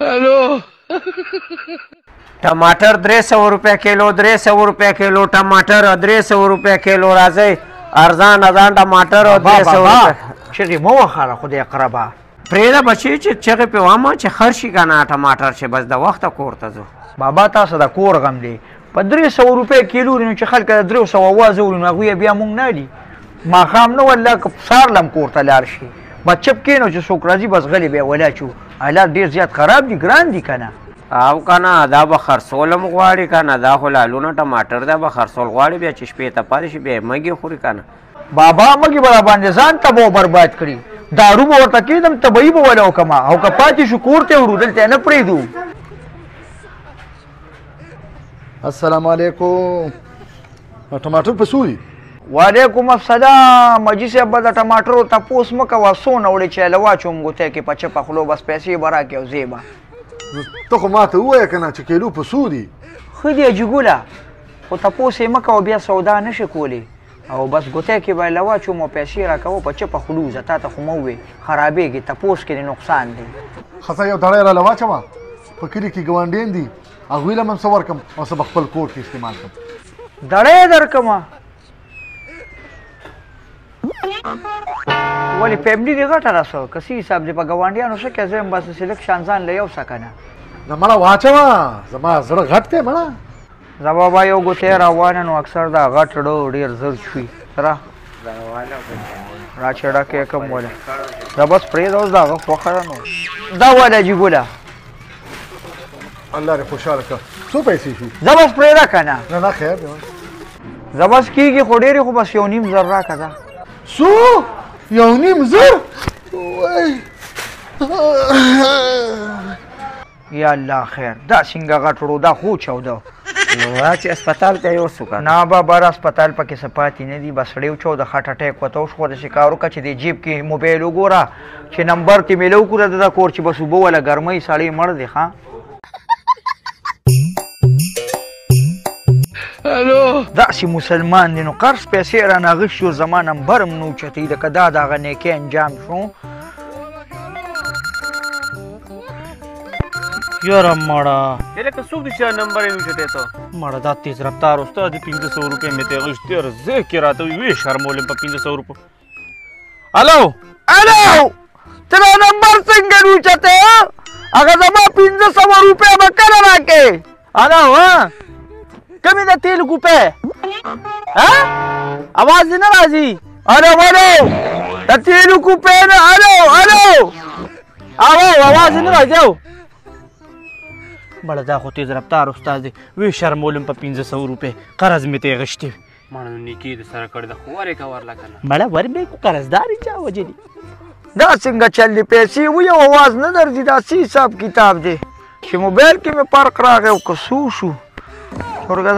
हेलो टमाटर 300 रुपये किलो, 300 रुपये किलो टमाटर, 300 रुपये किलो राځي ارزان ارزان टमाटर او 300 रुपये. چغې مه وخاره خدای اقربا پرېږده بچي چې چغې پې وامه چې خر شي که نه ټماټر چې بس د وخته کور ته ځو. بابا تاسو د کور غم دی په 300 روپۍ کیلو نو چې خلک د 300 وازه وړي نو هغوی بیا مونږ نه دي ماښام نه والله که سهار لم کور ته لاړ شي بچپ کېنو چې څوک راځي بس غلې بیا ولا چو حالات ډېر زیات خراب دي ګران دي که نه او که نه دا به خرڅول هم غواړي که نه دا خو لالونه ټماټر دا به خرڅول غواړي بیا چې شپې ته پاتې شي بیا یې مږې خوري که نه بابا مږې به راباندې ځان تباه او برباد کړي دارو به ورته کېدم طبعي به وله وکړمه او که پاتې شو کور ته وړو دلته یې نه پرېږدو. السلام علیکم ټماټر په څو دي؟ وعلیکم السلام حاجي صاحب به د ټماټرو تپوس مه کوه څونه وړې چې هله واچوم ګوتی کې په چپه خولو بس پیسې به راکړې او ځې به. ته خو ما ته ووایه که نه چې کیلو په څو دي؟ ښه دی حاجي ګوله خو تپوس یې مه کوه بیا سودا نه شي کولی او بس ګوتی کې به هله واچوم او پیسې راکوه په چپه خولو ځه تا ته خو مه ووې خرابېږي تپوس کې د نقصان دی. ښه یو دړی راله واچوه په کلي کې ګاونډیان دي هغوی له من څه ورکړم او څه به خپل کور کې استعمال کړم. دړی یې درکړمه ولې فیملي دې غټه راسه که څه حساب دی په ګاونډیانو ښه کې زه یم بس سلیکشن ځان له یو څه که نه نه مړه واچوه زما زړه غټ دی مړه. زه بابا یو ګوتې راوانه نو اکثر دا غټ ډو ډېر زر شوي سره راچېړه کې کم وله دا بس پرېږده اوس د هغه خوښه ده نو دا واله جي ګوله الله دې خوشحاله کړه. څو پیسې شي؟ زه بس پرېږده که نه نه نه خیر دی زه بس کېږي خو ډېرې خو بس 1.5 زر راکړه ده. څو؟ 1.5 زر؟ یا الله خیر دا څنګه غټ وړو دا خو چاوده نو چې اسپتال ته یوسو که نه بابا اسپتال پکې څه پاتې نه دي بس سړی وچاو د هارټ اټیک ورته وشو داسې کار وکړه چې د جیب کې موبایل وګوره چې نمبر تې میله وکړه د دا کور چې بس اوبه وله ګرمۍ سړی مړ دی ښه. हेलो داسې مسلمان دی نو قرض پیسې رانه اخیستي او زما نمبر هم نه اوچتوي لکه دا د هغه نیکۍ انجام شو. یاره مړه لکه څوک دي چې نمبر یې اوچتی ته مړه دا تیز رفتار استاد 500 روپۍ مې ته اخیستې یاره زه کې راته وی شرمولم په 500 روپو. الو ته دا نمبر څنګه اوچتی هغه زما 500 روپۍ به کله راکې الو کمی د تیل کوپې आवाज نه راځي الو د تیل کوپې نه الو आवाज نه راځي مړه دا خو تیز رفتار استاد دی وی شرمولم په 500 روپۍ قرض مې ته اخیستې مړه نو نیکي د سره کړې ده خو ورې که ورله که نه مړه ور به کو قرضداري چا وجلي دا څنګه چل دی پیسې وي او आवाज نه درځي دا څه حساب کتاب دی چې موبایل کې مې فرق راغی او که څه شو ورګه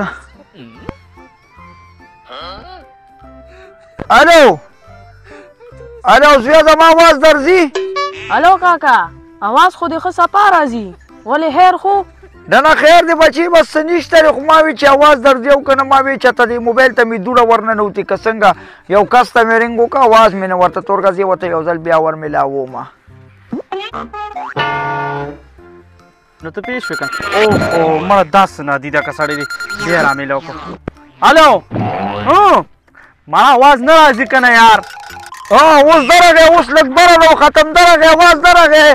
الو زویا زما आवाज درځي الو کاکا आवाज خو دې ښه صفا راځي ولې خیر خو نه نه خیر دی بچي بس څه نشته دی خو ما وی چې आवाज درځي او که نه ما وی چېرته دی موبایل ته مې دوړه ورننوتې که څنګه یو کس ته مې رنګ وکړه आवाज مې نه ورته تورګزې ورته یو ځل بیا ورمیلاومه نو ته پېښ وې که اوهو مړه داسې نادیده که سړی دی بیا رامیله وکړو الو مړه आवाज نه راځي که نه یار اوس درغی اوس لږ بره نو ختم درغی आवाज درغی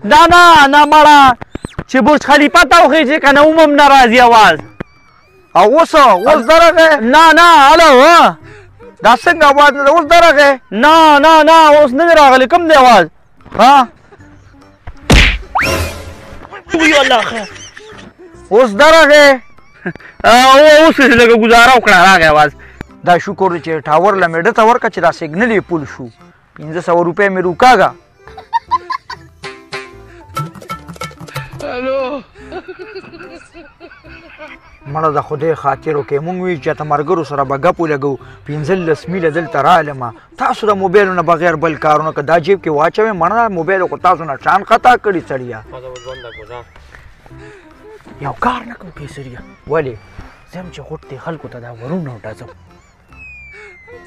نه مړه چې برج خلیفه ته وخېږي که نه هم نه راځي आवाज او اوس درغی نه الو دا څنګه आवाज نه ده اوس درغی نه اوس نه دی راغلی کوم دی आवाज ها وی الله خیر اوس درغی اوس لږه ګزاره وکړه راغی आवाज دا شکر دی چې ټاور له مې ډته ورکړه چې دا سیګنل یې پول شو 500 روپۍ مې روکاږه हेलो مړه د خدای خاطر وکړې مونږ وی چې ته ملګرو سره به ګپ ولګو 15 میله دلته رالمه تاسو د موبایلو نه بغیر بل کارونه که دا جیب کې واچوئ مړه موبایل خو تاسو نه شان خطا کړي سړیه یو کار نه کوم کیسریا ولې زه هم چې غوټ دې خلکو ته دا ورونه وټاڅم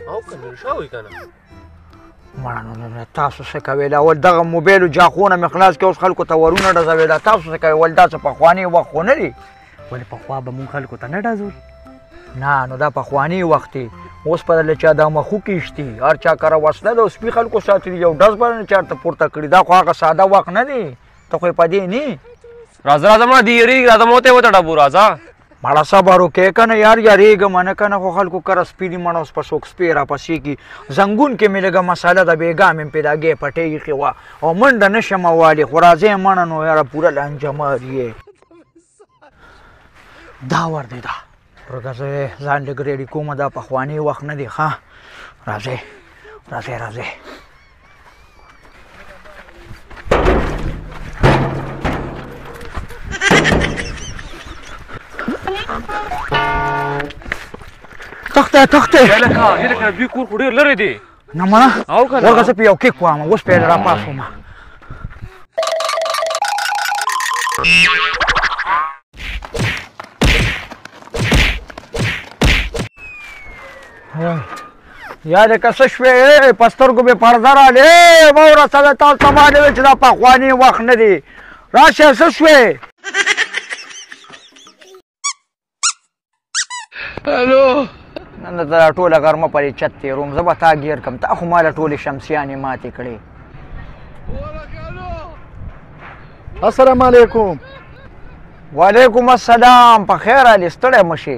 او که نیشه وي که نه مړه تاسو څه کوئ دا ول دغه موبایل جاخونه مې خلاص کړي اوس خلکو ته ورونه ډزوي دا تاسو څه کوئ ول دا څه پخواني وخت خو نه دی ولې پخوا به مونږ خلکو ته نه ډزول نه نو دا پخواني وخت دی اوس په دله چا دا مخو کېشتي هر چا کره وسله ده اوس سپي خلکو ساتلي یو ډز به نه چارته پورته کړي دا خو هغه ساده وخت نه دی ته خو یې په دې نه راځه راځه مړه دی یریږي راځه موته وتړه راځه مړه صبر وکړې که نه یار یارېږم نه که نه خو خلکو کره سپي دي مړه اوس په څوک سپی راپسې کي زنګون کې مې لږه مساله ده بېګا مې پیداګۍ پټۍ ایښې وه او منډه نه شم والې خو راځې مړه نو یاره پوره لانجمار یې دا ور دی دا ورکه زه ځان لږ ریډي کومه دا پخواني وخت نه دی ښه راځئ راځئ راځئ تخته تخته لکه دوی کور خو ډېر لرې دی نه مړه او که نه ورکه زه په یو کیک وهم اوس پې راپاسوم یا د که څه شوې په سترګو مې پرده رالې مه ورسوې تاسو ته ما نه ویل چې دا پخواني وخت نه دی راشه څه شوې نن زه ټوله غرمه پرې چت تېروم زه به تا ګیر کړم تا خو ما له ټولې شمسیانې ماتې کړې السلام علیکم وعلیکم السلام په خیر علي ستړی مه شې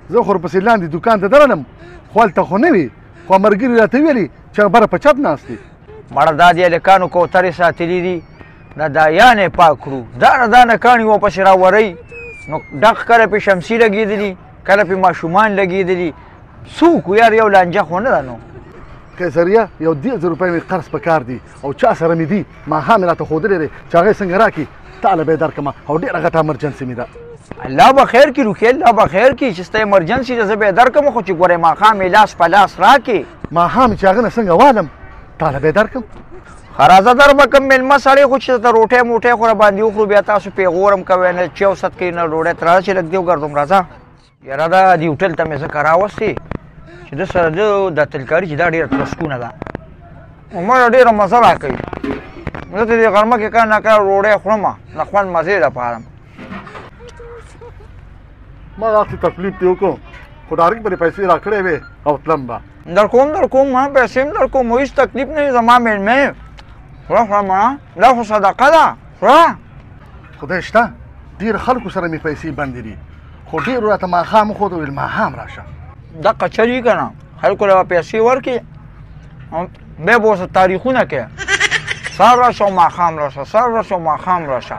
زه خو ورپسې لاندې دوکان ته درنم خو هلته خو نه وي خو ملګري راته ویلي چې بره په چت ناست دي مړه دا دې هلکانو کوترې ساتلي دي دا دایانې پاک کړو دانه دانه کاڼي واپسې راورئ نو ډک کله پې شمسي لګېدلي کله پې ماشومان لګېدلي څوک یار یو لانجه خو نه ده نو قیصریه یو 10,000 روپۍ مې قرض په کار دي او چا سره مې دي ماښام مې راته ښودلی دی چې هغه یې څنګه راکړي تاله به یې درکړمه او ډېره غټه امرجنسي مې ده الله به خیر کړي روکي الله به خیر کړي چې ستا ایمرجنسي ده زه به یې درکړم خو چې ګورې ماښام یې لاس په لاس راکړې ماښام چې هغه نه څنګه والم تاله به یې درکړم ښه راځه در به کړم مېلمه سړی خو چې ته روټۍ موټۍ خو راباندې وخورو بیا تاسو پیغور هم کوئ نه چیو ست کوي نه ډوډۍ ته راځه چې لږ دې وګرځم راځه یاره دا دې هوټل ته مې ځکه راوستې چې ده سره دا تلکاري چې دا ډېره ترسکونه ده ما ډېره مزه راکوي زه ته دې غرمه کې کله ناکله ډوډۍ خورم د خوند مزې لپاره ما داسې تکلیف دې وکړو خو ډارک به دې پیسې راکړې وې او تلم به در کوم ما پیسې هم در کوم هېڅ تکلیف نه وي زما مېلمې خوره خوره مړه دا خو صدقه ده خوره خدای شته ډېر خلکو سره مې پیسې بندې دي خو ډېرو راته ماښام وښوده ویل ماښام راشه دقه چلي که نه خلکو له به پیسې ورکړي بیا به ورسره تاریخونه کوي سهار راشه او ماښام راشه سهار راشه او ماښام راشه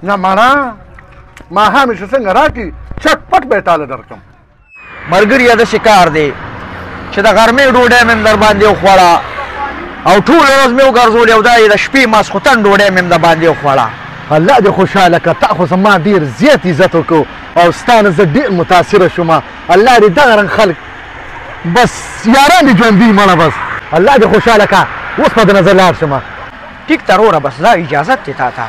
نه مړه ماښام یې چې څنګه راکړي چټ پټ به یې تاله درکړم ملګري داسې کار دی چې د غرمې ډوډۍ مې هم در باندې وخوړه او ټوله ورځ مې وګرځولې او دا یې د شپې ماسخوتن ډوډۍ مې هم د باندې وخوړه الله دې خوشحاله کړه تا خو زما ډېر زیات عزت وکړو او ستا نه زه ډېر متاثره شوم الله دې دغه رنګ خلک بس یاران دې ژوندي مړه بس الله دې خوشحاله کړه اوس به درنه زه لاړ شم ټیک ته وروره بس دا اجازت دی تا ته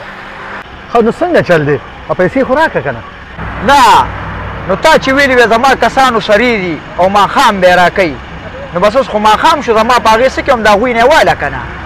ښه نو څنګه چل دی او پیسې خو راکړه که نه نه نو تا چې ویلي وې زما کسانو سرې دي او ماښام به یې راکوي نو بس اوس خو ماښام شو زما په هغې څه کې هم د هغوی نه یې وایله که نه